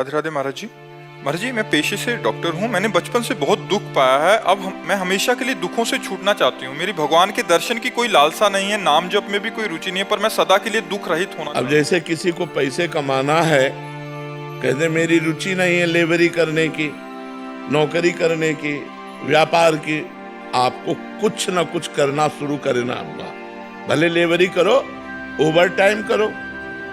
राधे राधे महाराज जी। महाराज जी, मैं पेशे से डॉक्टर हूँ। मैंने बचपन से बहुत दुख पाया है। अब मैं हमेशा के लिए दुखों से छूटना चाहती हूँ। मेरी भगवान के दर्शन की कोई लालसा नहीं है, नाम जप में भी कोई रुचि नहीं है, पर मैं सदा के लिए दुख रहित होना अब जैसे किसी को पैसे कमाना है, कहते मेरी रुचि नहीं है लेबरी करने की, नौकरी करने की, व्यापार की। आपको कुछ ना कुछ करना शुरू करना होगा। भले लेबरी करो, ओवर टाइम करो,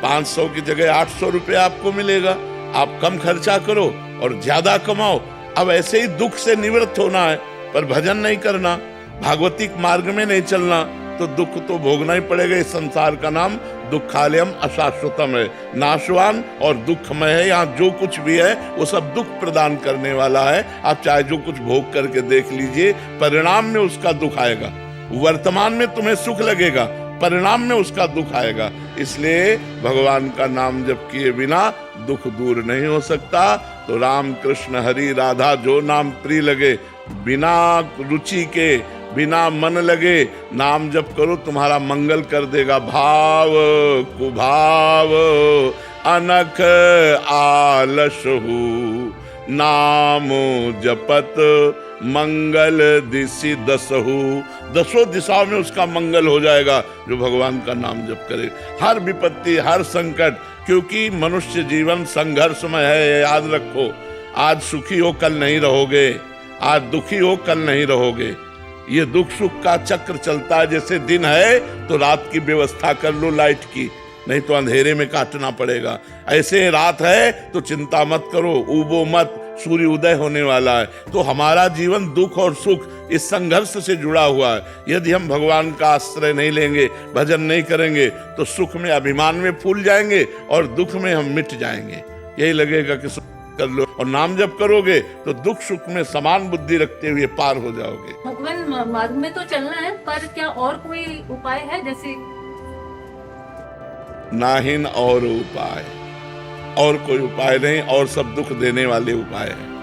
500 की जगह 800 रुपया आपको मिलेगा। आप कम खर्चा करो और ज्यादा कमाओ। अब ऐसे ही दुख से निवृत्त होना है, पर भजन नहीं करना, भागवतिक मार्ग में नहीं चलना, तो दुख तो भोगना ही पड़ेगा। इस संसार का नाम दुखालयम अशाश्वतम है, नाशवान और दुखमय है। यहाँ जो कुछ भी है वो सब दुख प्रदान करने वाला है। आप चाहे जो कुछ भोग करके देख लीजिए, परिणाम में उसका दुख आएगा। वर्तमान में तुम्हें सुख लगेगा, परिणाम में उसका दुख आएगा। इसलिए भगवान का नाम जप किए बिना दुख दूर नहीं हो सकता। तो राम कृष्ण हरि राधा जो नाम प्रिय लगे, बिना रुचि के, बिना मन लगे नाम जप करो, तुम्हारा मंगल कर देगा। भाव कुभाव अनख आलसहु, नाम जपत मंगल दिशि दसहु। दसों दिशाओं में उसका मंगल हो जाएगा जो भगवान का नाम जप करे। हर विपत्ति, हर संकट, क्योंकि मनुष्य जीवन संघर्षमय है, याद रखो। आज सुखी हो कल नहीं रहोगे, आज दुखी हो कल नहीं रहोगे। ये दुख सुख का चक्र चलता है। जैसे दिन है तो रात की व्यवस्था कर लो लाइट की, नहीं तो अंधेरे में काटना पड़ेगा। ऐसे रात है तो चिंता मत करो, ऊबो मत, सूर्य उदय होने वाला है। तो हमारा जीवन दुख और सुख इस संघर्ष से जुड़ा हुआ है। यदि हम भगवान का आश्रय नहीं लेंगे, भजन नहीं करेंगे, तो सुख में अभिमान में फूल जाएंगे और दुख में हम मिट जाएंगे। यही लगेगा कि सुख कर लो, और नाम जप करोगे तो दुख सुख में समान बुद्धि रखते हुए पार हो जाओगे। भगवान मार्ग में तो चलना है, पर क्या और कोई उपाय है? जैसे नाहिन और उपाय, और कोई उपाय नहीं, और सब दुख देने वाले उपाय हैं,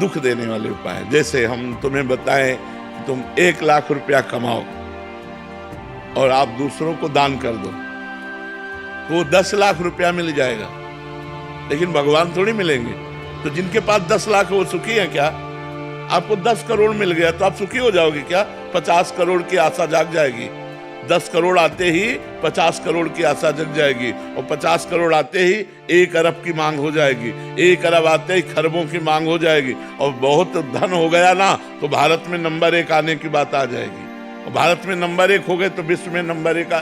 दुख देने वाले उपाय हैं। जैसे हम तुम्हें बताएं कि तुम 1 लाख रुपया कमाओ और आप दूसरों को दान कर दो, तो 10 लाख रुपया मिल जाएगा। लेकिन भगवान थोड़ी मिलेंगे। तो जिनके पास 10 लाख है वो सुखी है क्या? आपको 10 करोड़ मिल गया तो आप सुखी हो जाओगे क्या? 50 करोड़ की आशा जाग जाएगी। 10 करोड़ आते ही 50 करोड़ की आशा जग जाएगी, और 50 करोड़ आते ही 1 अरब की मांग हो जाएगी, 1 अरब आते ही खरबों की मांग हो जाएगी। और बहुत धन हो गया ना तो भारत में नंबर 1 आने की बात आ जाएगी, और भारत में नंबर 1 हो गए तो विश्व में नंबर 1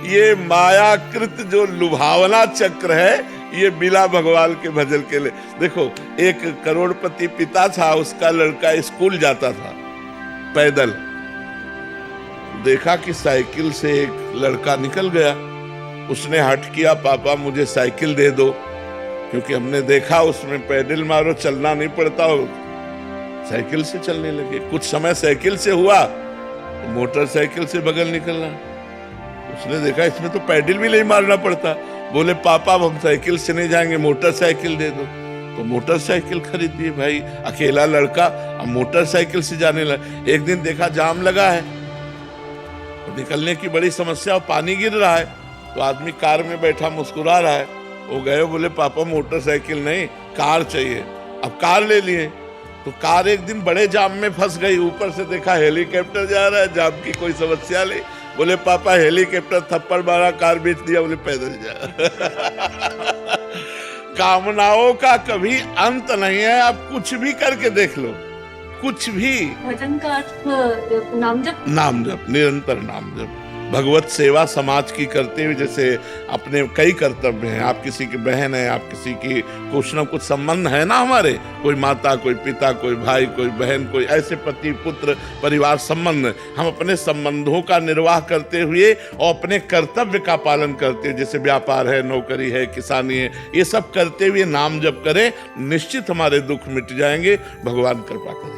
ये मायाकृत जो लुभावना चक्र है, ये बिना भगवान के भजन के लिए। देखो, एक करोड़पति पिता था, उसका लड़का स्कूल जाता था पैदल। देखा कि साइकिल से एक लड़का निकल गया। उसने हट किया, पापा मुझे साइकिल दे दो, क्योंकि हमने देखा उसमें पैडल मारो चलना नहीं पड़ता, और साइकिल से चलने लगे। कुछ समय साइकिल से हुआ तो मोटरसाइकिल से बगल निकलना। उसने देखा इसमें तो पैडल भी नहीं मारना पड़ता। बोले पापा हम साइकिल से नहीं जाएंगे, मोटरसाइकिल दे दो। तो मोटरसाइकिल खरीद दिए। भाई अकेला लड़का अब मोटरसाइकिल से जाने लगा। एक दिन देखा जाम लगा है, निकलने की बड़ी समस्या, और पानी गिर रहा है, तो आदमी कार में बैठा मुस्कुरा रहा है। वो गए, बोले पापा मोटरसाइकिल नहीं, कार चाहिए। अब कार ले लिए। तो कार एक दिन बड़े जाम में फंस गई। ऊपर से देखा हेलीकॉप्टर जा रहा है, जाम की कोई समस्या नहीं। बोले पापा हेलीकॉप्टर थप्पड़ मारा, कार बेच दिया। बोले पैदल जा। कामनाओं का कभी अंत नहीं है। आप कुछ भी करके देख लो, कुछ भी। भजन का अर्थ नाम जप, नाम जप, निरंतर नाम जप। भगवत सेवा समाज की करते हुए, जैसे अपने कई कर्तव्य हैं। आप किसी की बहन है, आप किसी की कुछ ना कुछ संबंध है ना हमारे, कोई माता, कोई पिता, कोई भाई, कोई बहन, कोई ऐसे पति पुत्र परिवार संबंध। हम अपने संबंधों का निर्वाह करते हुए और अपने कर्तव्य का पालन करते हुए, जैसे व्यापार है, नौकरी है, किसानी है, ये सब करते हुए नाम जप करें, निश्चित हमारे दुख मिट जाएंगे। भगवान कृपा करें।